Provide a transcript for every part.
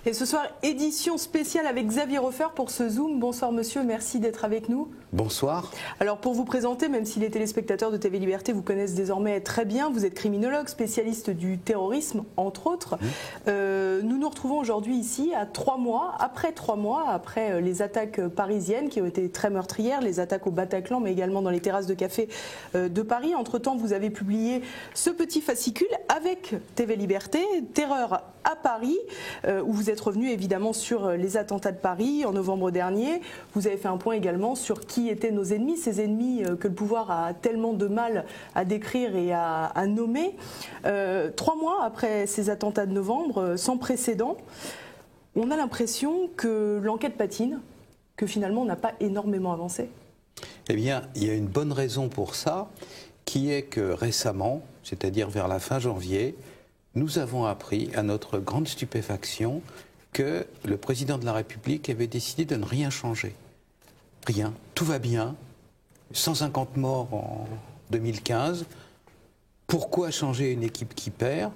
Et ce soir, édition spéciale avec Xavier Hofer pour ce Zoom. Bonsoir monsieur, merci d'être avec nous. Bonsoir. Alors pour vous présenter, même si les téléspectateurs de TV Liberté vous connaissent désormais très bien, vous êtes criminologue, spécialiste du terrorisme, entre autres. Nous nous retrouvons aujourd'hui ici à 3 mois, après les attaques parisiennes qui ont été très meurtrières, les attaques au Bataclan, mais également dans les terrasses de café de Paris. Entre-temps, vous avez publié ce petit fascicule avec TV Liberté, Terreur à Paris, où vous êtes revenu évidemment sur les attentats de Paris en novembre dernier. Vous avez fait un point également sur qui étaient nos ennemis, ces ennemis que le pouvoir a tellement de mal à décrire et à nommer. 3 mois après ces attentats de novembre, sans précédent, on a l'impression que l'enquête patine, que finalement on n'a pas énormément avancé. Eh bien, il y a une bonne raison pour ça, qui est que récemment, c'est-à-dire vers la fin janvier, nous avons appris à notre grande stupéfaction que le président de la République avait décidé de ne rien changer. Rien, tout va bien, 150 morts en 2015, pourquoi changer une équipe qui perd?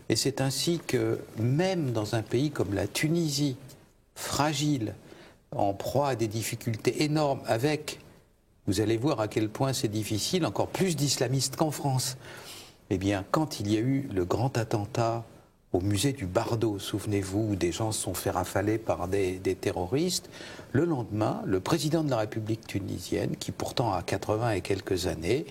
Et c'est ainsi que même dans un pays comme la Tunisie, fragile, en proie à des difficultés énormes, avec, vous allez voir à quel point c'est difficile, encore plus d'islamistes qu'en France. Eh bien, quand il y a eu le grand attentat au musée du Bardo, souvenez-vous, où des gens se sont fait rafaler par des terroristes, le lendemain, le président de la République tunisienne, qui pourtant a 80 et quelques années,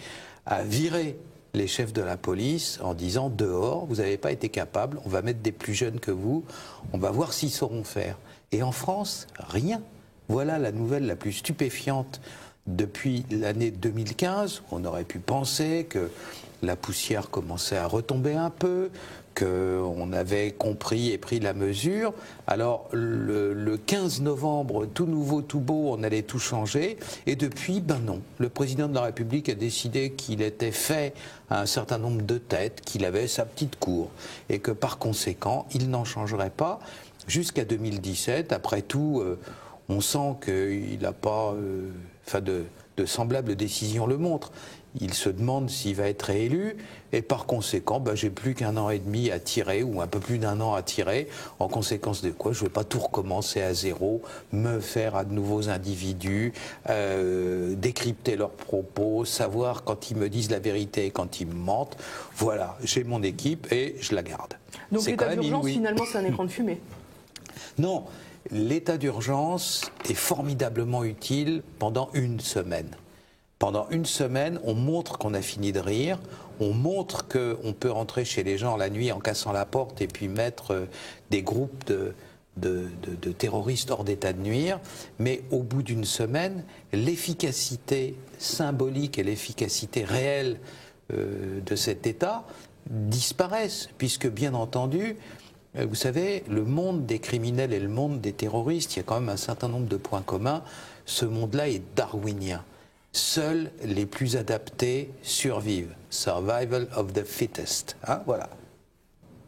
a viré les chefs de la police en disant « dehors, vous n'avez pas été capable, on va mettre des plus jeunes que vous, on va voir s'ils sauront faire ». Et en France, rien. Voilà la nouvelle la plus stupéfiante depuis l'année 2015. On aurait pu penser que la poussière commençait à retomber un peu, qu'on avait compris et pris la mesure. Alors, le 15 novembre, tout nouveau, tout beau, on allait tout changer. Et depuis, ben non. Le président de la République a décidé qu'il était fait à un certain nombre de têtes, qu'il avait sa petite cour. Et que par conséquent, il n'en changerait pas jusqu'à 2017. Après tout, on sent qu'il n'a pas... de semblables décisions le montrent. Il se demande s'il va être réélu et par conséquent, j'ai plus qu'1 an et demi à tirer ou un peu plus d'1 an à tirer. En conséquence de quoi, je ne vais pas tout recommencer à zéro, me faire à de nouveaux individus, décrypter leurs propos, savoir quand ils me disent la vérité et quand ils me mentent. Voilà, j'ai mon équipe et je la garde. Donc l'état d'urgence, finalement, c'est un écran de fumée? Non, l'état d'urgence est formidablement utile pendant 1 semaine. Pendant 1 semaine, on montre qu'on a fini de rire, on montre qu'on peut rentrer chez les gens la nuit en cassant la porte et puis mettre des groupes de terroristes hors d'état de nuire, mais au bout d'1 semaine, l'efficacité symbolique et l'efficacité réelle de cet état disparaissent, puisque bien entendu, vous savez, le monde des criminels et le monde des terroristes, il y a quand même un certain nombre de points communs. Ce monde-là est darwinien. Seuls les plus adaptés survivent. Survival of the fittest. Voilà.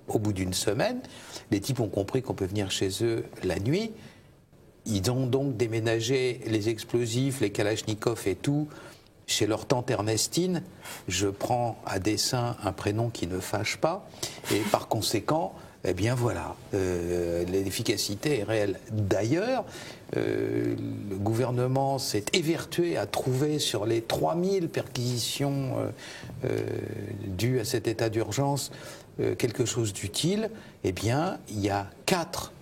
Au bout d'1 semaine, les types ont compris qu'on peut venir chez eux la nuit. Ils ont donc déménagé les explosifs, les kalachnikovs et tout chez leur tante Ernestine. Je prends à dessein un prénom qui ne fâche pas. Et par conséquent, eh bien voilà, l'efficacité est réelle. D'ailleurs, le gouvernement s'est évertué à trouver sur les 3000 perquisitions dues à cet état d'urgence quelque chose d'utile. Eh bien, il y a 4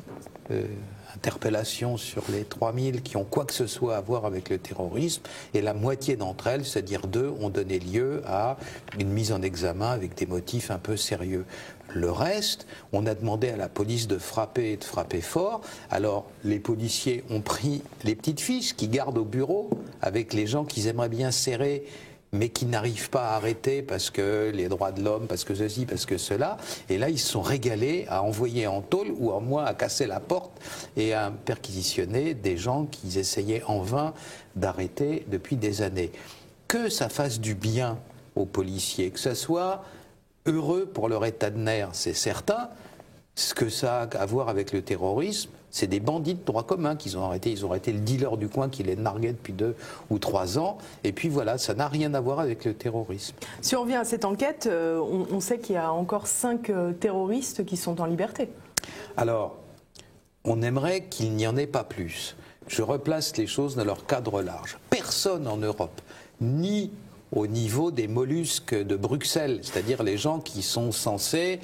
interpellations sur les 3000 qui ont quoi que ce soit à voir avec le terrorisme, et la moitié d'entre elles, c'est-à-dire 2, ont donné lieu à une mise en examen avec des motifs un peu sérieux. Le reste, on a demandé à la police de frapper et de frapper fort. Alors, les policiers ont pris les petites fiches qu'ils gardent au bureau avec les gens qu'ils aimeraient bien serrer, mais qui n'arrivent pas à arrêter parce que les droits de l'homme, parce que ceci, parce que cela. Et là, ils se sont régalés à envoyer en tôle ou en moins à casser la porte et à perquisitionner des gens qu'ils essayaient en vain d'arrêter depuis des années. Que ça fasse du bien aux policiers, que ça soit heureux pour leur état de nerfs, c'est certain. Ce que ça a à voir avec le terrorisme, c'est des bandits de droit commun qu'ils ont arrêtés. Ils ont arrêté le dealer du coin qui les narguait depuis 2 ou 3 ans. Et puis voilà, ça n'a rien à voir avec le terrorisme. Si on revient à cette enquête, on sait qu'il y a encore 5 terroristes qui sont en liberté. Alors, on aimerait qu'il n'y en ait pas plus. Je replace les choses dans leur cadre large. Personne en Europe, ni au niveau des mollusques de Bruxelles, c'est-à-dire les gens qui sont censés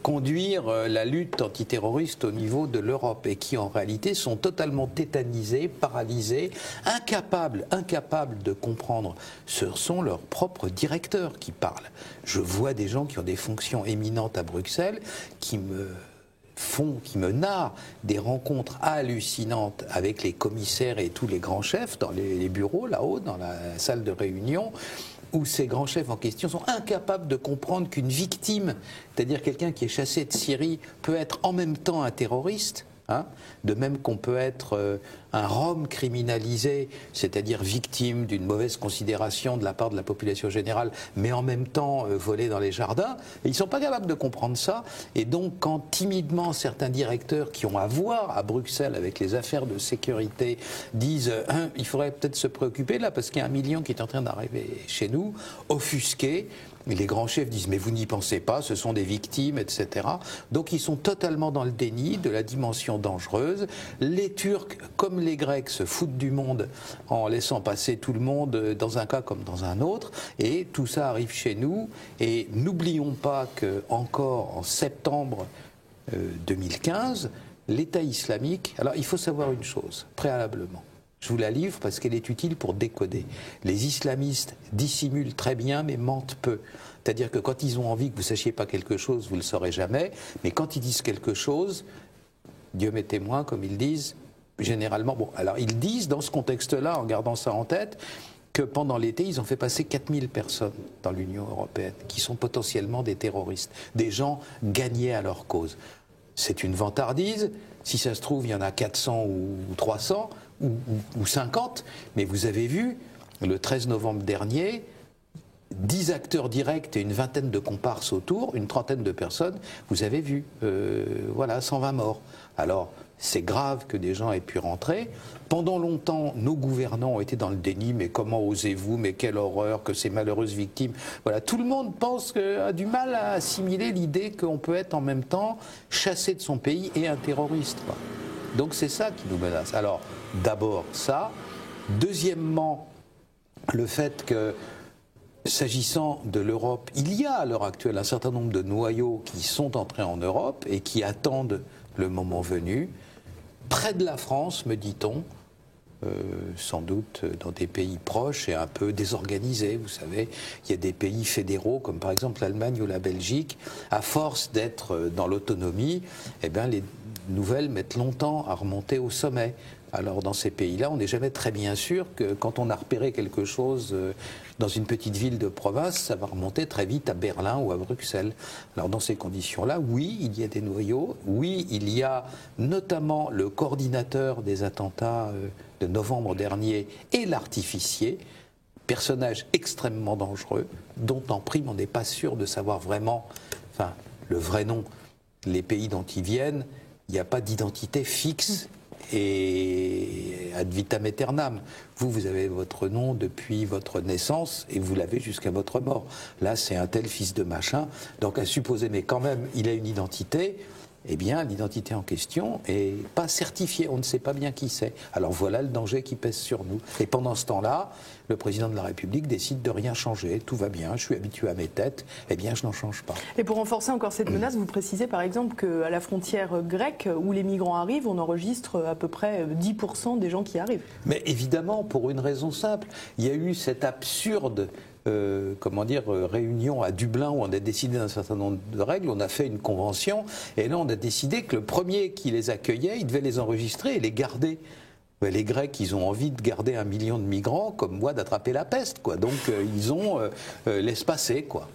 conduire la lutte antiterroriste au niveau de l'Europe et qui en réalité sont totalement tétanisés, paralysés, incapables de comprendre. Ce sont leurs propres directeurs qui parlent. Je vois des gens qui ont des fonctions éminentes à Bruxelles qui me narrent des rencontres hallucinantes avec les commissaires et tous les grands chefs dans les bureaux là-haut, dans la salle de réunion, où ces grands chefs en question sont incapables de comprendre qu'une victime, c'est-à-dire quelqu'un qui est chassé de Syrie, peut être en même temps un terroriste. De même qu'on peut être un Rom criminalisé, c'est-à-dire victime d'une mauvaise considération de la part de la population générale, mais en même temps volé dans les jardins. Et ils ne sont pas capables de comprendre ça. Et donc, quand timidement certains directeurs qui ont à voir à Bruxelles avec les affaires de sécurité disent il faudrait peut-être se préoccuper là, parce qu'il y a 1 million qui est en train d'arriver chez nous, offusqués. Et les grands chefs disent mais vous n'y pensez pas, ce sont des victimes, etc. Donc ils sont totalement dans le déni de la dimension dangereuse. Les Turcs, comme les Grecs, se foutent du monde en laissant passer tout le monde dans un cas comme dans un autre. Et tout ça arrive chez nous. Et n'oublions pas qu'encore en septembre 2015, l'État islamique... Alors il faut savoir une chose, préalablement. Je vous la livre parce qu'elle est utile pour décoder. Les islamistes dissimulent très bien mais mentent peu. C'est-à-dire que quand ils ont envie que vous ne sachiez pas quelque chose, vous ne le saurez jamais. Mais quand ils disent quelque chose, Dieu m'est témoin, comme ils disent, généralement... Bon, alors ils disent dans ce contexte-là, en gardant ça en tête, que pendant l'été, ils ont fait passer 4000 personnes dans l'Union européenne, qui sont potentiellement des terroristes, des gens gagnés à leur cause. C'est une vantardise. Si ça se trouve, il y en a 400 ou 300... ou 50, mais vous avez vu, le 13 novembre dernier, 10 acteurs directs et une vingtaine de comparses autour, une trentaine de personnes, vous avez vu, voilà, 120 morts. Alors, c'est grave que des gens aient pu rentrer. Pendant longtemps, nos gouvernants ont été dans le déni, mais comment osez-vous, mais quelle horreur, que ces malheureuses victimes. Voilà, tout le monde a du mal à assimiler l'idée qu'on peut être en même temps chassé de son pays et un terroriste, quoi. Donc c'est ça qui nous menace. Alors, d'abord ça. Deuxièmement, le fait que, s'agissant de l'Europe, il y a à l'heure actuelle un certain nombre de noyaux qui sont entrés en Europe et qui attendent le moment venu. Près de la France, me dit-on, sans doute dans des pays proches et un peu désorganisés. Vous savez, il y a des pays fédéraux, comme par exemple l'Allemagne ou la Belgique. À force d'être dans l'autonomie, eh bien, les nouvelles mettent longtemps à remonter au sommet. Alors dans ces pays-là, on n'est jamais très bien sûr que quand on a repéré quelque chose dans une petite ville de province, ça va remonter très vite à Berlin ou à Bruxelles. Alors dans ces conditions-là, oui, il y a des noyaux, oui, il y a notamment le coordinateur des attentats de novembre dernier et l'artificier, personnage extrêmement dangereux, dont en prime on n'est pas sûr de savoir vraiment, enfin, le vrai nom, les pays dont ils viennent, il n'y a pas d'identité fixe et ad vitam aeternam. Vous avez votre nom depuis votre naissance et vous l'avez jusqu'à votre mort. Là, c'est un tel fils de machin. Donc à supposer, mais quand même, il a une identité, eh bien, l'identité en question n'est pas certifiée. On ne sait pas bien qui c'est. Alors voilà le danger qui pèse sur nous. Et pendant ce temps-là, le président de la République décide de rien changer. Tout va bien, je suis habitué à mes têtes, eh bien, je n'en change pas. Et pour renforcer encore cette menace, vous précisez par exemple qu'à la frontière grecque, où les migrants arrivent, on enregistre à peu près 10% des gens qui arrivent. Mais évidemment, pour une raison simple, il y a eu cette absurde réunion à Dublin où on a décidé d'un certain nombre de règles, on a fait une convention et là on a décidé que le premier qui les accueillait, il devait les enregistrer et les garder. Les Grecs, ils ont envie de garder 1 million de migrants comme moi d'attraper la peste, quoi. Donc ils ont laissent passer, quoi.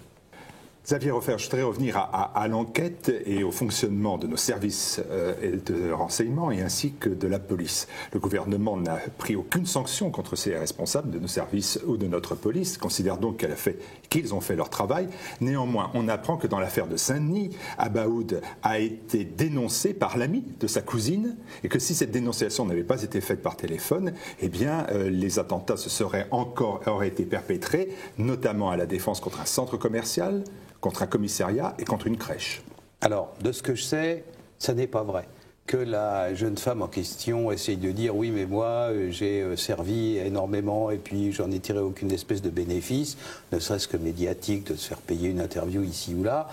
Xavier Hofer, je voudrais revenir à l'enquête et au fonctionnement de nos services de renseignement et ainsi que de la police. Le gouvernement n'a pris aucune sanction contre ces responsables de nos services ou de notre police, considère donc qu'ils ont fait leur travail. Néanmoins, on apprend que dans l'affaire de Saint-Denis, Abaoud a été dénoncé par l'ami de sa cousine et que si cette dénonciation n'avait pas été faite par téléphone, eh bien, les attentats auraient été perpétrés, notamment à la Défense contre un centre commercial, contre un commissariat et contre une crèche. Alors, de ce que je sais, ça n'est pas vrai. que la jeune femme en question essaye de dire oui mais moi j'ai servi énormément et puis j'en ai tiré aucune espèce de bénéfice, ne serait-ce que médiatique, de se faire payer une interview ici ou là,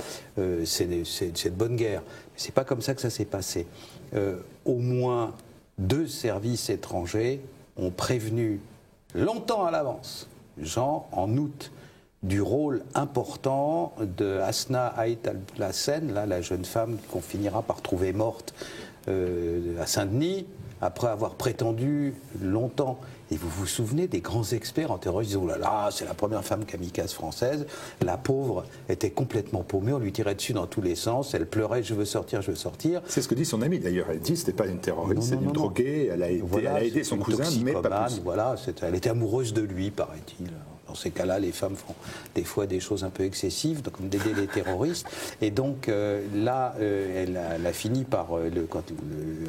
c'est de bonne guerre. C'est pas comme ça que ça s'est passé. Au moins 2 services étrangers ont prévenu longtemps à l'avance, genre en août, du rôle important de Hasna Ait Al-Blassen, là la jeune femme qu'on finira par trouver morte à Saint-Denis, après avoir prétendu longtemps. Et vous vous souvenez des grands experts en terrorisme, oh là là, c'est la première femme kamikaze française, la pauvre était complètement paumée, on lui tirait dessus dans tous les sens, elle pleurait, je veux sortir, je veux sortir. C'est ce que dit son amie d'ailleurs, elle dit c'était pas une terroriste, c'est une droguée, elle a aidé son cousin, mais pas plus. Voilà, elle était amoureuse de lui, paraît-il. Dans ces cas-là, les femmes font des fois des choses un peu excessives, comme d'aider les terroristes. Et donc là, elle a fini par, quand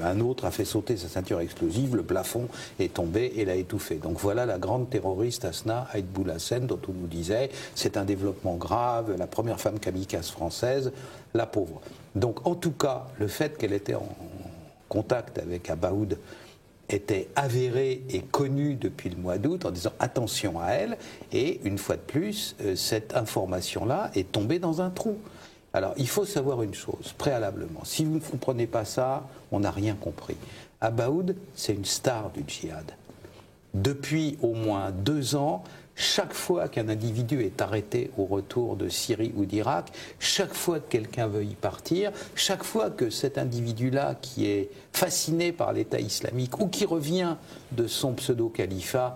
un autre a fait sauter sa ceinture explosive, le plafond est tombé et l'a étouffé. Donc voilà la grande terroriste Hasna Ait Blassen dont on nous disait, c'est un développement grave, la première femme kamikaze française, la pauvre. Donc en tout cas, le fait qu'elle était en contact avec Abaoud était avéré et connu depuis le mois d'août en disant attention à elle, et une fois de plus, cette information-là est tombée dans un trou. Alors il faut savoir une chose, préalablement, si vous ne comprenez pas ça, on n'a rien compris. Abaoud, c'est une star du djihad. Depuis au moins 2 ans, chaque fois qu'un individu est arrêté au retour de Syrie ou d'Irak, chaque fois que quelqu'un veut y partir, chaque fois que cet individu-là qui est fasciné par l'État islamique ou qui revient de son pseudo-califat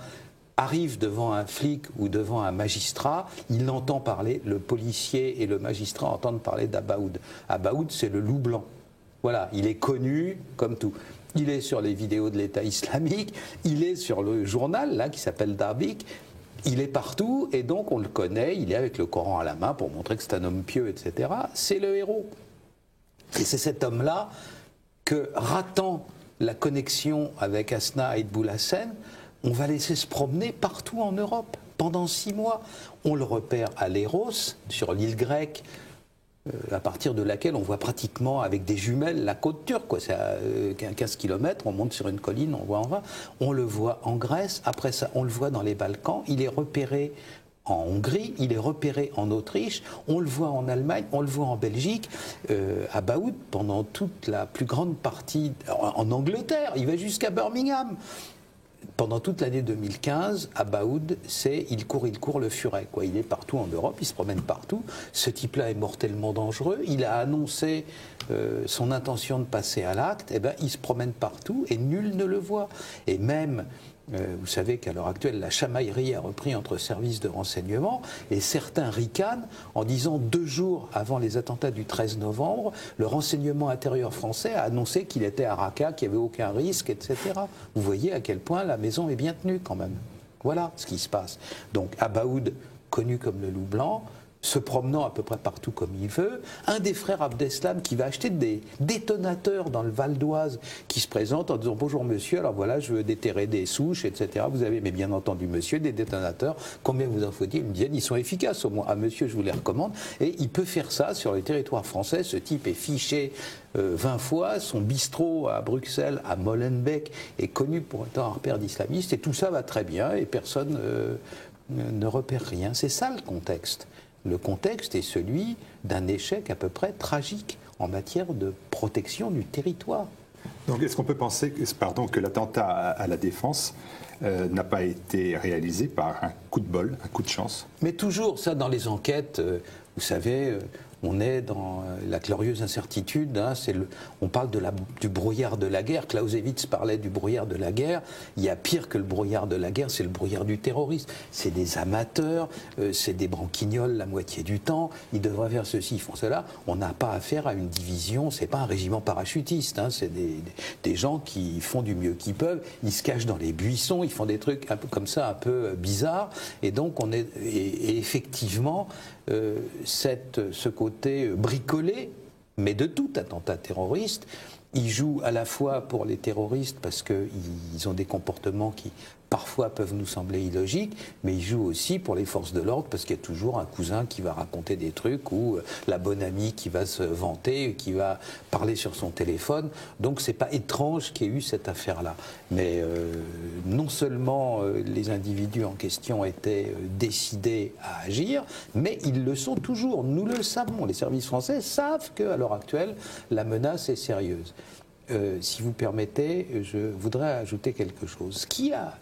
arrive devant un flic ou devant un magistrat, il entend parler, le policier et le magistrat entendent parler d'Abaoud. Abaoud, c'est le loup blanc. Voilà, il est connu comme tout. Il est sur les vidéos de l'État islamique, il est sur le journal là qui s'appelle Darbik. Il est partout et donc on le connaît, il est avec le Coran à la main pour montrer que c'est un homme pieux, etc. C'est le héros. Et c'est cet homme-là que, ratant la connexion avec Hasna Ait Blassen, on va laisser se promener partout en Europe pendant 6 mois. On le repère à Léros, sur l'île grecque, à partir de laquelle on voit pratiquement avec des jumelles la côte turque, quoi. C'est à 15 km, on monte sur une colline, on voit en bas. On le voit en Grèce, après ça on le voit dans les Balkans, il est repéré en Hongrie, il est repéré en Autriche, on le voit en Allemagne, on le voit en Belgique, Abaoud pendant toute la plus grande partie, en Angleterre, il va jusqu'à Birmingham. Pendant toute l'année 2015, Abaoud, il court le furet, quoi. Il est partout en Europe, il se promène partout. Ce type-là est mortellement dangereux. Il a annoncé son intention de passer à l'acte. Eh ben, il se promène partout et nul ne le voit. Et même, vous savez qu'à l'heure actuelle, la chamaillerie a repris entre services de renseignement et certains ricanent en disant 2 jours avant les attentats du 13 novembre, le renseignement intérieur français a annoncé qu'il était à Raqqa, qu'il n'y avait aucun risque, etc. Vous voyez à quel point la maison est bien tenue quand même. Voilà ce qui se passe. Donc Abaoud, connu comme le loup blanc, se promenant à peu près partout comme il veut, un des frères Abdeslam qui va acheter des détonateurs dans le Val d'Oise, qui se présente en disant bonjour monsieur, alors voilà je veux déterrer des souches, etc. Vous avez, mais bien entendu monsieur, des détonateurs, combien vous en faut-il? Ils me disent, ils sont efficaces au moins. Ah monsieur, je vous les recommande. Et il peut faire ça sur le territoire français. Ce type est fiché 20 fois, son bistrot à Bruxelles, à Molenbeek, est connu pour être un repère d'islamistes, et tout ça va très bien et personne ne repère rien. C'est ça le contexte. Le contexte est celui d'un échec à peu près tragique en matière de protection du territoire. Donc est-ce qu'on peut penser que l'attentat à la Défense n'a pas été réalisé par un coup de bol, un coup de chance? Mais toujours, ça dans les enquêtes, vous savez, on est dans la glorieuse incertitude, hein, on parle du brouillard de la guerre. Clausewitz parlait du brouillard de la guerre. Il y a pire que le brouillard de la guerre, c'est le brouillard du terrorisme. C'est des amateurs, c'est des branquignoles la moitié du temps, ils devraient faire ceci, ils font cela. On n'a pas affaire à une division, c'est pas un régiment parachutiste, hein, c'est des gens qui font du mieux qu'ils peuvent, ils se cachent dans les buissons, ils font des trucs un peu comme ça, un peu bizarres, et donc et effectivement, ce côté bricolé, mais de tout attentat terroriste, il joue à la fois pour les terroristes parce qu'ils ont des comportements qui parfois peuvent nous sembler illogiques, mais ils jouent aussi pour les forces de l'ordre, parce qu'il y a toujours un cousin qui va raconter des trucs, ou la bonne amie qui va se vanter, qui va parler sur son téléphone. Donc c'est pas étrange qu'il y ait eu cette affaire-là. Mais non seulement les individus en question étaient décidés à agir, mais ils le sont toujours. Nous le savons. Les services français savent qu'à l'heure actuelle, la menace est sérieuse. Si vous permettez, je voudrais ajouter quelque chose. Ce qui a,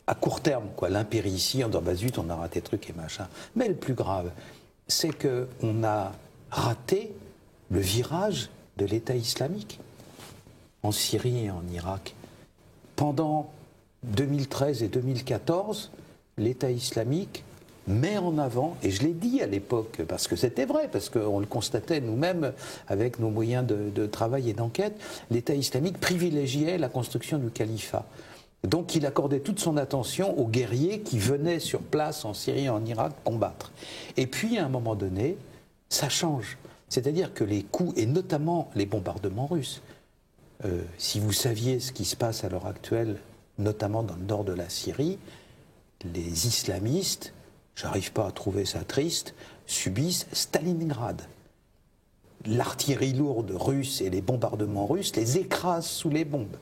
à court terme, l'impéritie, en disant bah zut, on a raté truc et machin. Mais le plus grave, c'est qu'on a raté le virage de l'État islamique en Syrie et en Irak. Pendant 2013 et 2014, l'État islamique met en avant, et je l'ai dit à l'époque, parce que c'était vrai, parce qu'on le constatait nous-mêmes avec nos moyens de travail et d'enquête, l'État islamique privilégiait la construction du califat. Donc il accordait toute son attention aux guerriers qui venaient sur place en Syrie et en Irak combattre. Et puis à un moment donné, ça change. C'est-à-dire que les coups, et notamment les bombardements russes, si vous saviez ce qui se passe à l'heure actuelle, notamment dans le nord de la Syrie, les islamistes, j'arrive pas à trouver ça triste, subissent Stalingrad. L'artillerie lourde russe et les bombardements russes les écrasent sous les bombes.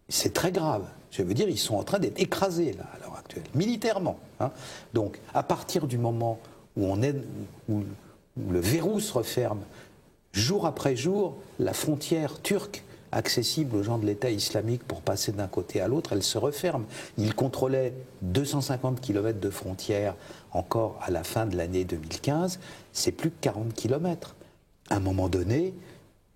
C'est très grave. Je veux dire, ils sont en train d'être écrasés là, à l'heure actuelle, militairement. Hein. Donc, à partir du moment où le verrou se referme, jour après jour, la frontière turque accessible aux gens de l'État islamique pour passer d'un côté à l'autre, elle se referme. Ils contrôlaient 250 km de frontières encore à la fin de l'année 2015, c'est plus que 40 km. À un moment donné,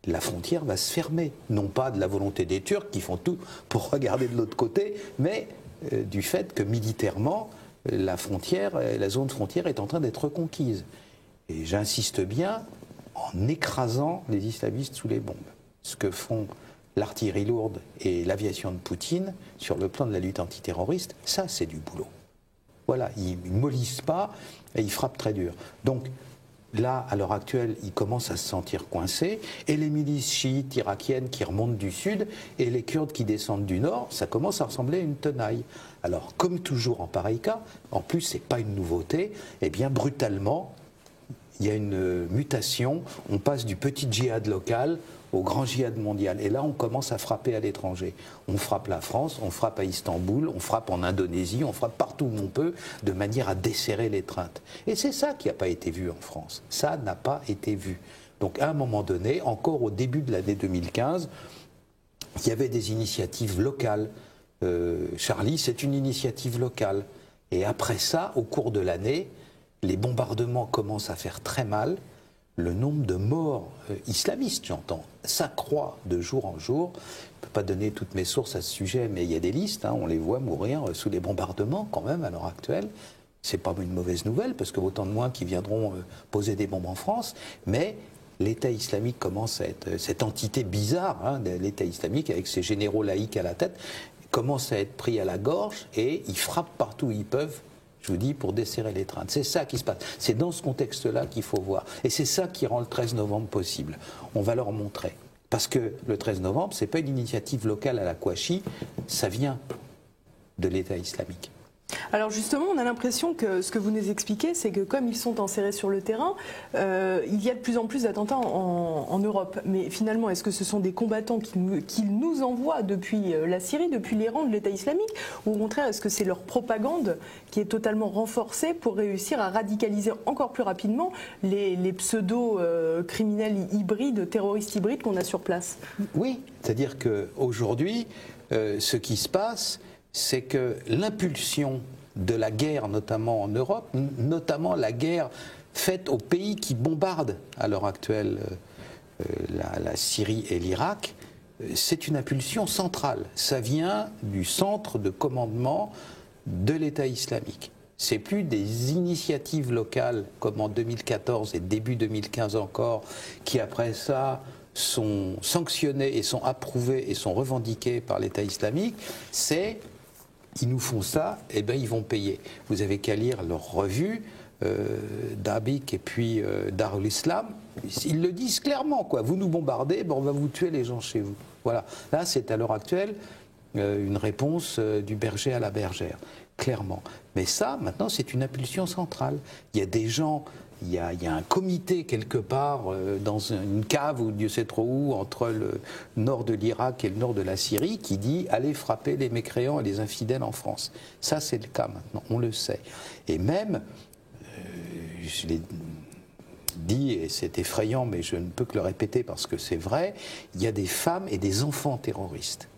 la frontière va se fermer. Non pas de la volonté des Turcs qui font tout pour regarder de l'autre côté, mais du fait que militairement, la zone frontière est en train d'être reconquise. Et j'insiste bien, en écrasant les islamistes sous les bombes. Ce que font l'artillerie lourde et l'aviation de Poutine sur le plan de la lutte antiterroriste, ça c'est du boulot. Voilà, ils ne mollissent pas et ils frappent très dur. Donc là, à l'heure actuelle, ils commencent à se sentir coincés, et les milices chiites irakiennes qui remontent du sud et les Kurdes qui descendent du nord, ça commence à ressembler à une tenaille. Alors, comme toujours en pareil cas, en plus c'est pas une nouveauté, eh bien brutalement, il y a une mutation, on passe du petit djihad local au grand djihad mondial. Et là, on commence à frapper à l'étranger. On frappe la France, on frappe à Istanbul, on frappe en Indonésie, on frappe partout où on peut, de manière à desserrer l'étreinte. Et c'est ça qui n'a pas été vu en France. Ça n'a pas été vu. Donc, à un moment donné, encore au début de l'année 2015, il y avait des initiatives locales. Charlie, c'est une initiative locale. Et après ça, au cours de l'année, les bombardements commencent à faire très mal. Le nombre de morts islamistes, j'entends, s'accroît de jour en jour. Je ne peux pas donner toutes mes sources à ce sujet, mais il y a des listes, hein, on les voit mourir sous les bombardements quand même à l'heure actuelle. C'est pas une mauvaise nouvelle, parce que autant de moins qui viendront poser des bombes en France, mais l'État islamique commence à être, cette entité bizarre, hein, de l'État islamique, avec ses généraux laïcs à la tête, commence à être pris à la gorge, et ils frappent partout où ils peuvent, je vous dis, pour desserrer l'étreinte. C'est ça qui se passe. C'est dans ce contexte-là qu'il faut voir. Et c'est ça qui rend le 13 novembre possible. On va leur montrer. Parce que le 13 novembre, ce n'est pas une initiative locale à la Kouachi, ça vient de l'État islamique. Alors justement, on a l'impression que ce que vous nous expliquez, c'est que comme ils sont enserrés sur le terrain, il y a de plus en plus d'attentats en Europe. Mais finalement, est-ce que ce sont des combattants qu'ils nous envoient depuis la Syrie, depuis les rangs de l'État islamique, ou au contraire, est-ce que c'est leur propagande qui est totalement renforcée pour réussir à radicaliser encore plus rapidement les pseudo-criminels hybrides, terroristes hybrides qu'on a sur place? Oui, c'est-à-dire qu'aujourd'hui, ce qui se passe, c'est que l'impulsion de la guerre, notamment en Europe, notamment la guerre faite aux pays qui bombardent à l'heure actuelle la Syrie et l'Irak, c'est une impulsion centrale. Ça vient du centre de commandement de l'État islamique. C'est plus des initiatives locales comme en 2014 et début 2015 encore, qui après ça sont sanctionnées et sont approuvées et sont revendiquées par l'État islamique, c'est ils nous font ça, et bien ils vont payer. Vous avez qu'à lire leur revue, Dabik et puis Darul Islam, Ils le disent clairement, quoi. Vous nous bombardez, on va vous tuer les gens chez vous. Voilà. Là, c'est à l'heure actuelle une réponse du berger à la bergère, clairement. Mais ça, maintenant, c'est une impulsion centrale. Il y a des gens, il y a un comité quelque part dans une cave ou Dieu sait trop où, entre le nord de l'Irak et le nord de la Syrie, qui dit allez frapper les mécréants et les infidèles en France. Ça, c'est le cas maintenant, on le sait. Et même, je l'ai dit, et c'est effrayant, mais je ne peux que le répéter parce que c'est vrai, il y a des femmes et des enfants terroristes.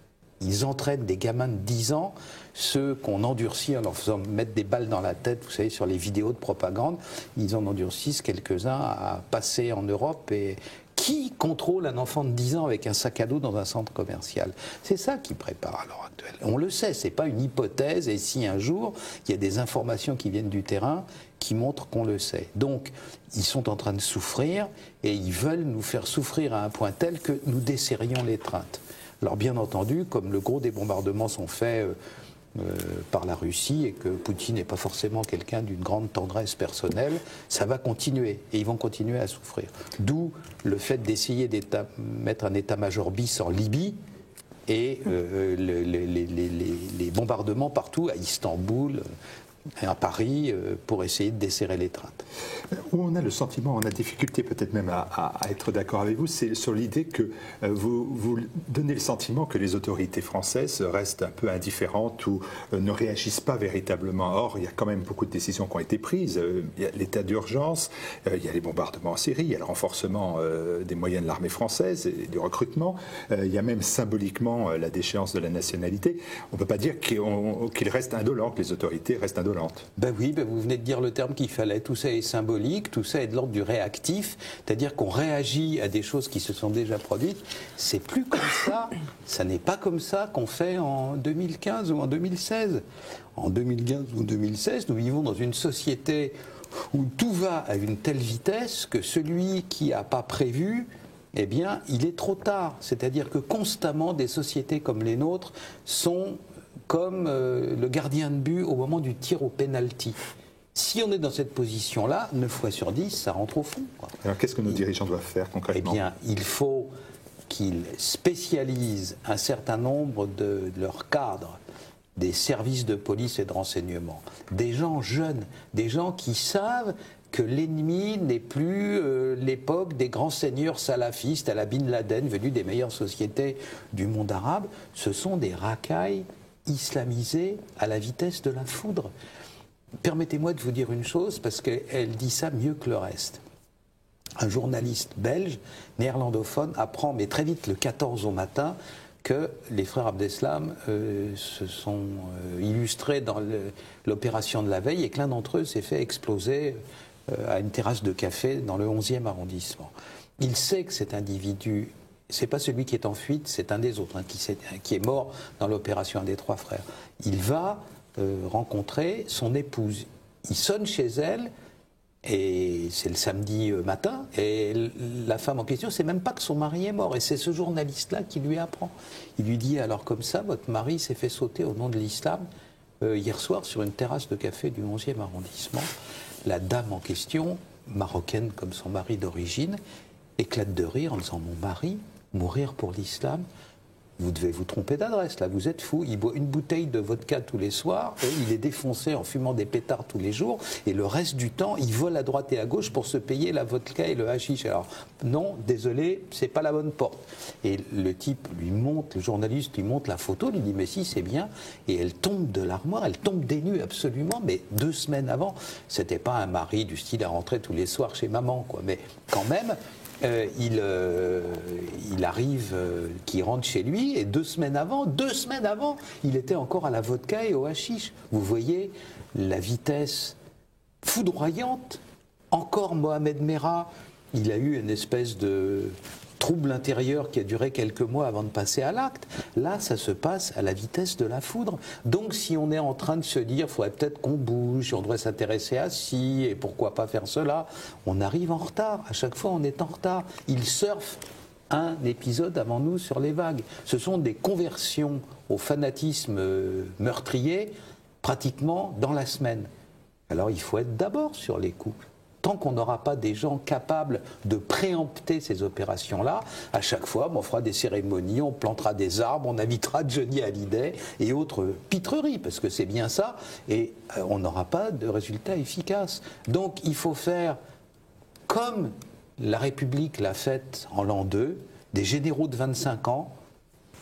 Ils entraînent des gamins de 10 ans, ceux qu'on endurcit en leur faisant mettre des balles dans la tête, vous savez, sur les vidéos de propagande, ils en endurcissent quelques-uns à passer en Europe. Et qui contrôle un enfant de 10 ans avec un sac à dos dans un centre commercial? C'est ça qui prépare à l'heure actuelle. On le sait, c'est pas une hypothèse, et si un jour, il y a des informations qui viennent du terrain qui montrent qu'on le sait. Donc, ils sont en train de souffrir, et ils veulent nous faire souffrir à un point tel que nous desserrions l'étreinte. Alors bien entendu, comme le gros des bombardements sont faits par la Russie et que Poutine n'est pas forcément quelqu'un d'une grande tendresse personnelle, ça va continuer et ils vont continuer à souffrir. D'où le fait d'essayer de mettre un état-major bis en Libye et les bombardements partout, à Istanbul, à Paris, pour essayer de desserrer l'étreinte. Où on a le sentiment, on a difficulté peut-être même à être d'accord avec vous, c'est sur l'idée que vous donnez le sentiment que les autorités françaises restent un peu indifférentes ou ne réagissent pas véritablement. Or, il y a quand même beaucoup de décisions qui ont été prises. Il y a l'état d'urgence, il y a les bombardements en Syrie, il y a le renforcement des moyens de l'armée française et du recrutement. Il y a même symboliquement la déchéance de la nationalité. On ne peut pas dire qu'il reste indolent, que les autorités restent indolentes. Ben oui, vous venez de dire le terme qu'il fallait. Tout ça est symbolique, tout ça est de l'ordre du réactif, c'est-à-dire qu'on réagit à des choses qui se sont déjà produites. C'est plus comme ça, ça n'est pas comme ça qu'on fait en 2015 ou en 2016. En 2015 ou 2016, nous vivons dans une société où tout va à une telle vitesse que celui qui n'a pas prévu, eh bien, il est trop tard. C'est-à-dire que constamment, des sociétés comme les nôtres sont comme le gardien de but au moment du tir au penalty. Si on est dans cette position-là, 9 fois sur 10, ça rentre au fond, quoi. Alors qu'est-ce que nos dirigeants doivent faire concrètement? Eh bien, il faut qu'ils spécialisent un certain nombre de leurs cadres, des services de police et de renseignement, des gens jeunes, des gens qui savent que l'ennemi n'est plus l'époque des grands seigneurs salafistes à la Bin Laden, venus des meilleures sociétés du monde arabe. Ce sont des racailles islamisés à la vitesse de la foudre. Permettez-moi de vous dire une chose, parce qu'elle dit ça mieux que le reste. Un journaliste belge, néerlandophone, apprend, mais très vite, le 14 au matin, que les frères Abdeslam se sont illustrés dans l'opération de la veille et que l'un d'entre eux s'est fait exploser à une terrasse de café dans le 11e arrondissement. Il sait que cet individu, c'est pas celui qui est en fuite, c'est un des autres, qui est mort dans l'opération, un des 3 frères. Il va rencontrer son épouse. Il sonne chez elle, et c'est le samedi matin, et la femme en question ne sait même pas que son mari est mort. Et c'est ce journaliste-là qui lui apprend. Il lui dit, alors comme ça, votre mari s'est fait sauter au nom de l'islam hier soir sur une terrasse de café du 11e arrondissement. La dame en question, marocaine comme son mari d'origine, éclate de rire en disant, mon mari, mourir pour l'islam, vous devez vous tromper d'adresse, là, vous êtes fou. Il boit une bouteille de vodka tous les soirs, et il est défoncé en fumant des pétards tous les jours, et le reste du temps, il vole à droite et à gauche pour se payer la vodka et le hashish. Alors, non, désolé, c'est pas la bonne porte. Et le type lui montre, le journaliste lui montre la photo, lui dit, mais si, c'est bien, et elle tombe de l'armoire, elle tombe des nues absolument, mais 2 semaines avant, c'était pas un mari du style à rentrer tous les soirs chez maman, quoi, mais quand même, il arrive, qu'il rentre chez lui, et 2 semaines avant, il était encore à la vodka et au hashish. Vous voyez la vitesse foudroyante. Encore Mohamed Merah, il a eu une espèce de trouble intérieur qui a duré quelques mois avant de passer à l'acte. Là, ça se passe à la vitesse de la foudre. Donc, si on est en train de se dire, il faudrait peut-être qu'on bouge, on devrait s'intéresser à ci, et pourquoi pas faire cela, on arrive en retard. À chaque fois, on est en retard. Ils surfent un épisode avant nous sur les vagues. Ce sont des conversions au fanatisme meurtrier, pratiquement dans la semaine. Alors, il faut être d'abord sur les coups. tant qu'on n'aura pas des gens capables de préempter ces opérations-là, à chaque fois, on fera des cérémonies, on plantera des arbres, on invitera Johnny Hallyday et autres pitreries, parce que c'est bien ça, et on n'aura pas de résultats efficaces. Donc il faut faire comme la République l'a fait en l'an 2, des généraux de 25 ans.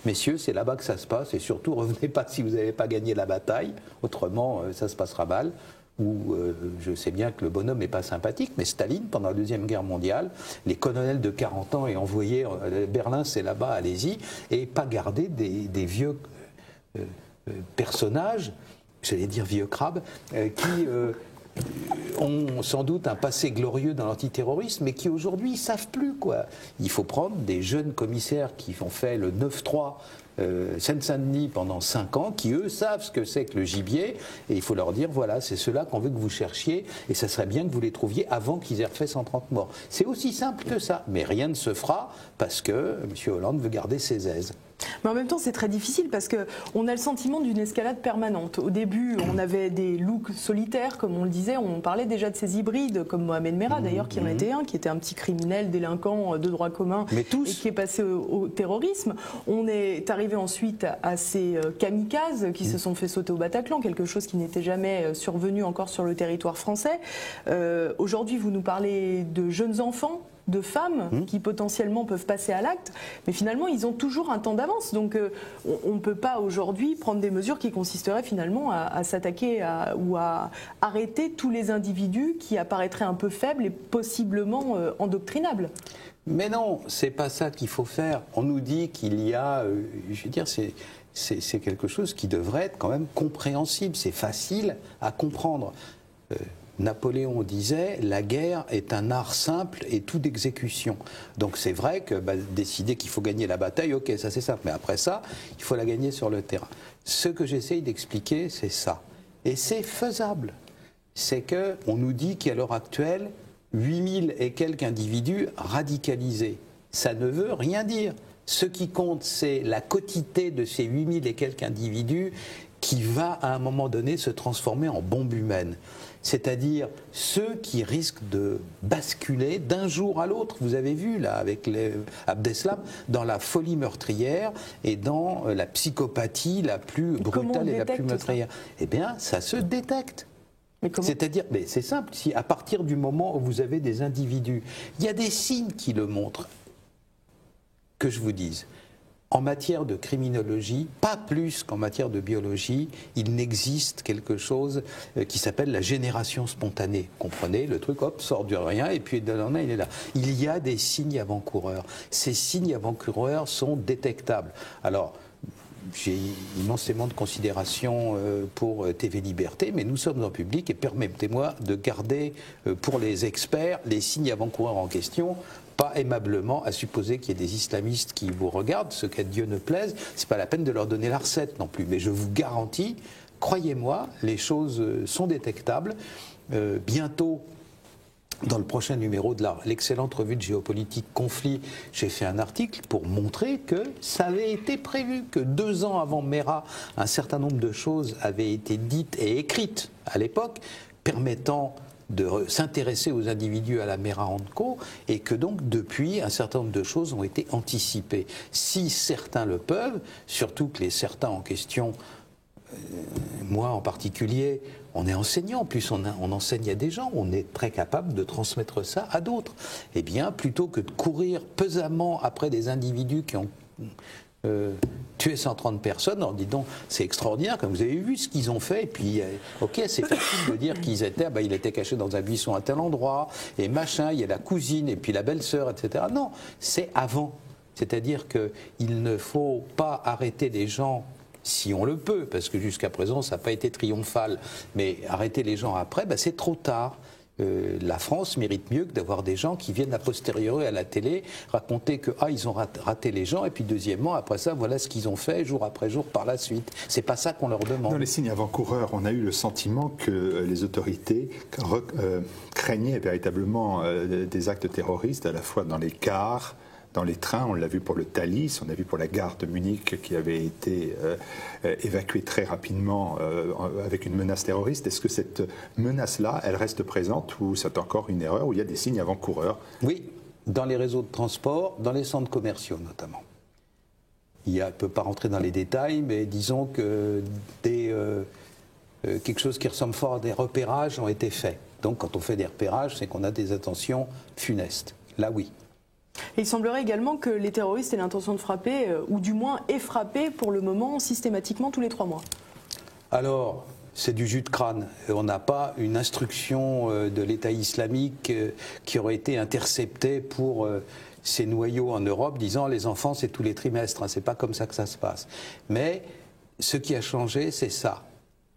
Messieurs, c'est là-bas que ça se passe, et surtout, revenez pas si vous n'avez pas gagné la bataille, autrement, ça se passera mal. Ou je sais bien que le bonhomme n'est pas sympathique, mais Staline, pendant la Deuxième Guerre mondiale, les colonels de 40 ans et envoyés Berlin, c'est là-bas, allez-y, et pas garder des vieux personnages, j'allais dire vieux crabes, qui ont sans doute un passé glorieux dans l'antiterrorisme, mais qui aujourd'hui ne savent plus, quoi. Il faut prendre des jeunes commissaires qui ont fait le 9-3 Seine-Saint-Denis pendant 5 ans, qui eux savent ce que c'est que le gibier, et il faut leur dire voilà, c'est ceux-là qu'on veut que vous cherchiez, et ça serait bien que vous les trouviez avant qu'ils aient refait 130 morts. C'est aussi simple que ça, mais rien ne se fera parce que M. Hollande veut garder ses aises. Mais en même temps, c'est très difficile parce qu'on a le sentiment d'une escalade permanente. Au début, on avait des looks solitaires, comme on le disait, on parlait déjà de ces hybrides, comme Mohamed Merah d'ailleurs, qui en était un, qui était un petit criminel, délinquant de droit commun, et qui est passé au terrorisme. On est arrivé ensuite à ces kamikazes qui se sont fait sauter au Bataclan, quelque chose qui n'était jamais survenu encore sur le territoire français. Aujourd'hui, vous nous parlez de jeunes enfants, de femmes qui potentiellement peuvent passer à l'acte, mais finalement ils ont toujours un temps d'avance, donc on ne peut pas aujourd'hui prendre des mesures qui consisteraient finalement à s'attaquer ou à arrêter tous les individus qui apparaîtraient un peu faibles et possiblement endoctrinables. Mais non, c'est pas ça qu'il faut faire. On nous dit qu'il y a, je veux dire, c'est quelque chose qui devrait être quand même compréhensible, c'est facile à comprendre. Napoléon disait « la guerre est un art simple et tout d'exécution ». Donc c'est vrai que décider qu'il faut gagner la bataille, ok, ça c'est simple, mais après ça, il faut la gagner sur le terrain. Ce que j'essaye d'expliquer, c'est ça. Et c'est faisable. C'est qu'on nous dit qu'à l'heure actuelle, 8000 et quelques individus radicalisés. Ça ne veut rien dire. Ce qui compte, c'est la quotité de ces 8000 et quelques individus qui va à un moment donné se transformer en bombe humaine. C'est-à-dire ceux qui risquent de basculer d'un jour à l'autre. Vous avez vu, là, avec Abdeslam, dans la folie meurtrière et dans la psychopathie la plus brutale et la plus meurtrière. Eh bien, ça se détecte. C'est-à-dire, mais c'est simple, si à partir du moment où vous avez des individus, il y a des signes qui le montrent. Que je vous dise, en matière de criminologie, pas plus qu'en matière de biologie, il n'existe quelque chose qui s'appelle la génération spontanée. Comprenez, le truc, hop, sort de rien, et puis de l'un, il est là. Il y a des signes avant-coureurs. Ces signes avant-coureurs sont détectables. Alors, j'ai immensément de considération pour TV Liberté, mais nous sommes en public et permettez-moi de garder pour les experts les signes avant-coureurs en question, pas aimablement à supposer qu'il y ait des islamistes qui vous regardent, ce qu'à Dieu ne plaise, c'est pas la peine de leur donner la recette non plus, mais je vous garantis, croyez-moi, les choses sont détectables. Bientôt, dans le prochain numéro de l'excellente revue de géopolitique Conflit, j'ai fait un article pour montrer que ça avait été prévu, que 2 ans avant Merah, un certain nombre de choses avaient été dites et écrites à l'époque, permettant de s'intéresser aux individus à la Merah & Co, et que donc depuis, un certain nombre de choses ont été anticipées. Si certains le peuvent, surtout que les certains en question, moi en particulier, on est enseignant, en plus on enseigne à des gens, on est très capable de transmettre ça à d'autres. Eh bien, plutôt que de courir pesamment après des individus qui ont tué 130 personnes, alors dis donc, c'est extraordinaire, comme vous avez vu ce qu'ils ont fait, et puis, ok, c'est facile de dire qu'ils étaient, il était caché dans un buisson à tel endroit, et machin, il y a la cousine, et puis la belle-sœur, etc. Non, c'est avant. C'est-à-dire qu'il ne faut pas arrêter les gens si on le peut, parce que jusqu'à présent ça n'a pas été triomphal, mais arrêter les gens après, c'est trop tard. La France mérite mieux que d'avoir des gens qui viennent a posteriori à la télé raconter que ils ont raté les gens, et puis deuxièmement, après ça, voilà ce qu'ils ont fait jour après jour par la suite. C'est pas ça qu'on leur demande. Dans les signes avant-coureurs, on a eu le sentiment que les autorités craignaient véritablement des actes terroristes, à la fois dans les cars, dans les trains. On l'a vu pour le Thalys, on a vu pour la gare de Munich qui avait été évacuée très rapidement avec une menace terroriste. Est-ce que cette menace-là, elle reste présente ou c'est encore une erreur, où il y a des signes avant-coureurs? Oui, dans les réseaux de transport, dans les centres commerciaux notamment. Il ne peut pas rentrer dans les détails, mais disons que quelque chose qui ressemble fort à des repérages ont été faits. Donc quand on fait des repérages, c'est qu'on a des intentions funestes. Là, oui. Et il semblerait également que les terroristes aient l'intention de frapper, ou du moins aient frappé pour le moment systématiquement tous les 3 mois. Alors, c'est du jus de crâne. On n'a pas une instruction de l'État islamique qui aurait été interceptée pour ces noyaux en Europe, disant les enfants c'est tous les trimestres. C'est pas comme ça que ça se passe. Mais ce qui a changé, c'est ça.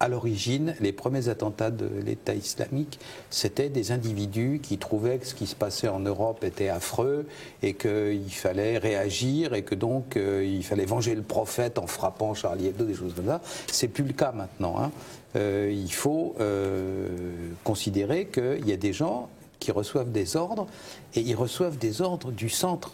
À l'origine, les premiers attentats de l'État islamique, c'était des individus qui trouvaient que ce qui se passait en Europe était affreux et qu'il fallait réagir et que donc il fallait venger le prophète en frappant Charlie Hebdo, des choses comme ça. C'est plus le cas maintenant, hein. Il faut considérer qu'il y a des gens qui reçoivent des ordres et ils reçoivent des ordres du centre.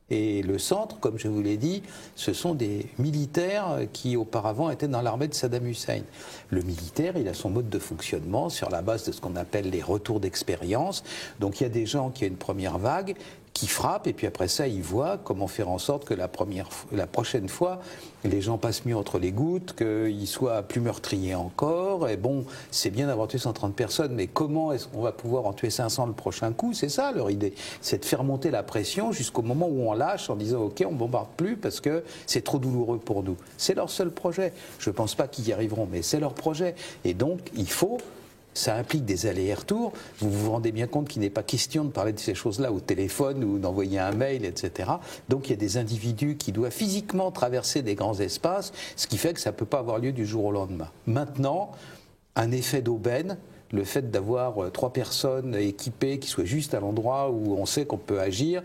Et le centre, comme je vous l'ai dit, ce sont des militaires qui auparavant étaient dans l'armée de Saddam Hussein. Le militaire, il a son mode de fonctionnement sur la base de ce qu'on appelle les retours d'expérience. Donc il y a des gens qui ont une première vague, qui frappent, et puis après ça, ils voient comment faire en sorte que la prochaine fois, les gens passent mieux entre les gouttes, qu'ils soient plus meurtriers encore. Et bon, c'est bien d'avoir tué 130 personnes, mais comment est-ce qu'on va pouvoir en tuer 500 le prochain coup? C'est ça leur idée. C'est de faire monter la pression jusqu'au moment où on lâche en disant « Ok, on ne bombarde plus parce que c'est trop douloureux pour nous ». C'est leur seul projet. Je ne pense pas qu'ils y arriveront, mais c'est leur projet. Et donc, il faut... Ça implique des allers et retours. Vous vous rendez bien compte qu'il n'est pas question de parler de ces choses-là au téléphone ou d'envoyer un mail, etc. Donc il y a des individus qui doivent physiquement traverser des grands espaces, ce qui fait que ça ne peut pas avoir lieu du jour au lendemain. Maintenant, un effet d'aubaine, le fait d'avoir 3 personnes équipées qui soient juste à l'endroit où on sait qu'on peut agir,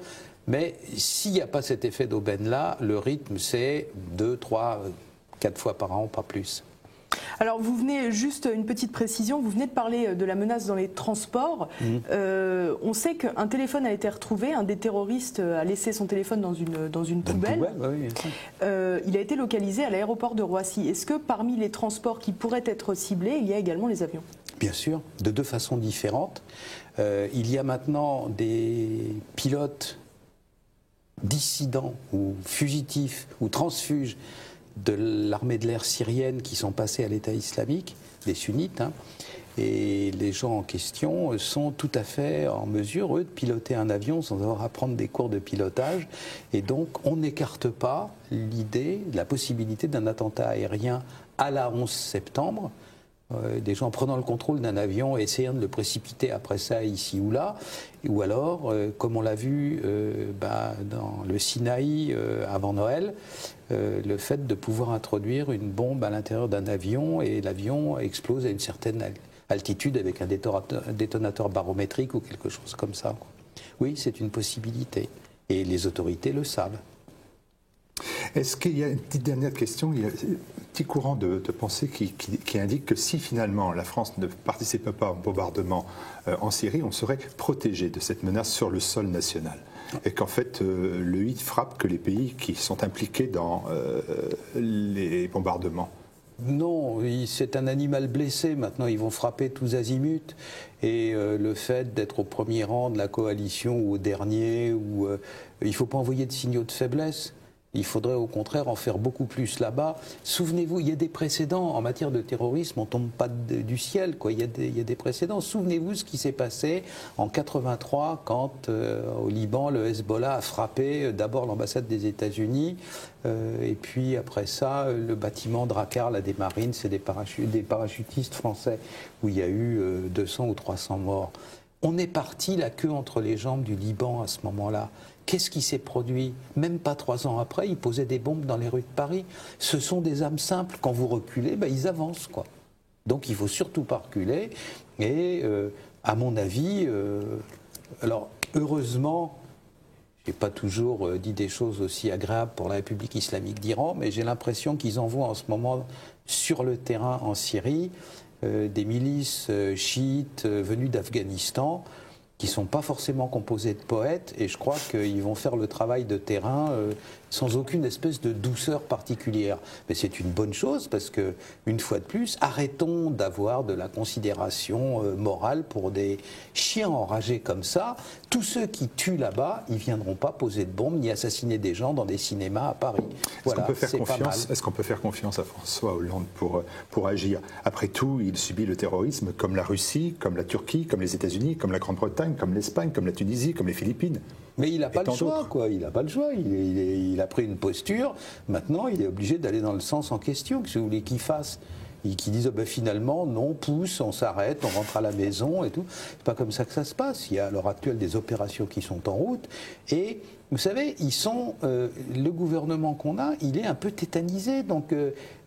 mais s'il n'y a pas cet effet d'aubaine-là, le rythme c'est 2, 3, 4 fois par an, pas plus. Alors vous venez, juste une petite précision, vous venez de parler de la menace dans les transports. On sait qu'un téléphone a été retrouvé, un des terroristes a laissé son téléphone dans une poubelle. Oui, il a été localisé à l'aéroport de Roissy. Est-ce que parmi les transports qui pourraient être ciblés, il y a également les avions? Bien sûr, de 2 façons différentes. Il y a maintenant des pilotes dissidents ou fugitifs ou transfuges de l'armée de l'air syrienne qui sont passés à l'État islamique, des sunnites, hein, et les gens en question sont tout à fait en mesure, eux, de piloter un avion sans avoir à prendre des cours de pilotage, et donc on n'écarte pas l'idée, la possibilité d'un attentat aérien à la 11 septembre, des gens prenant le contrôle d'un avion et essayant de le précipiter après ça ici ou là, ou alors, comme on l'a vu dans le Sinaï avant Noël, le fait de pouvoir introduire une bombe à l'intérieur d'un avion et l'avion explose à une certaine altitude avec un détonateur barométrique ou quelque chose comme ça. Oui, c'est une possibilité et les autorités le savent. Est-ce qu'il y a une petite dernière question? Il y a un petit courant de pensée qui indique que si finalement la France ne participait pas au bombardement en Syrie, on serait protégé de cette menace sur le sol national. Et qu'en fait, le HIT frappe que les pays qui sont impliqués dans les bombardements. Non, c'est un animal blessé. Maintenant, ils vont frapper tous azimuts. Et le fait d'être au premier rang de la coalition ou au dernier, il ne faut pas envoyer de signaux de faiblesse. Il faudrait au contraire en faire beaucoup plus là-bas. Souvenez-vous, il y a des précédents en matière de terrorisme, on ne tombe pas du ciel, quoi. Il y a des précédents. Souvenez-vous ce qui s'est passé en 83 quand au Liban, le Hezbollah a frappé d'abord l'ambassade des États-Unis et puis après ça, le bâtiment Drakkar, des Marines, c'est des parachutistes français où il y a eu 200 ou 300 morts. On est parti la queue entre les jambes du Liban à ce moment-là. Qu'est-ce qui s'est produit? Même pas 3 ans après, ils posaient des bombes dans les rues de Paris. Ce sont des âmes simples. Quand vous reculez, ils avancent, quoi. Donc il ne faut surtout pas reculer. Et à mon avis, alors heureusement, je n'ai pas toujours dit des choses aussi agréables pour la République islamique d'Iran, mais j'ai l'impression qu'ils envoient en ce moment sur le terrain en Syrie des milices chiites venues d'Afghanistan qui ne sont pas forcément composés de poètes, et je crois qu'ils vont faire le travail de terrain sans aucune espèce de douceur particulière. Mais c'est une bonne chose, parce que, une fois de plus, arrêtons d'avoir de la considération morale pour des chiens enragés comme ça. Tous ceux qui tuent là-bas, ils ne viendront pas poser de bombes ni assassiner des gens dans des cinémas à Paris. Voilà, Est-ce qu'on peut faire confiance à François Hollande pour agir? Après tout, il subit le terrorisme comme la Russie, comme la Turquie, comme les États-Unis, comme la Grande-Bretagne, comme l'Espagne, comme la Tunisie, comme les Philippines. Mais il n'a pas le choix, quoi. Il n'a pas le choix. Il a pris une posture. Maintenant, il est obligé d'aller dans le sens en question. Qu'est-ce que vous voulez qu'il fasse? Qui disent finalement non, pousse, on s'arrête, on rentre à la maison et tout. C'est pas comme ça que ça se passe. Il y a à l'heure actuelle des opérations qui sont en route et vous savez, le gouvernement qu'on a, il est un peu tétanisé. Donc,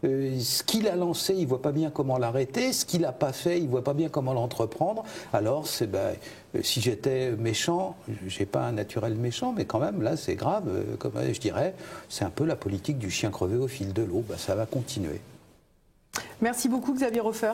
ce qu'il a lancé, il ne voit pas bien comment l'arrêter. Ce qu'il n'a pas fait, il ne voit pas bien comment l'entreprendre. Alors, si j'étais méchant, je n'ai pas un naturel méchant, mais quand même, là, c'est grave. Comme je dirais, c'est un peu la politique du chien crevé au fil de l'eau. Ça va continuer. Merci beaucoup, Xavier Hofer.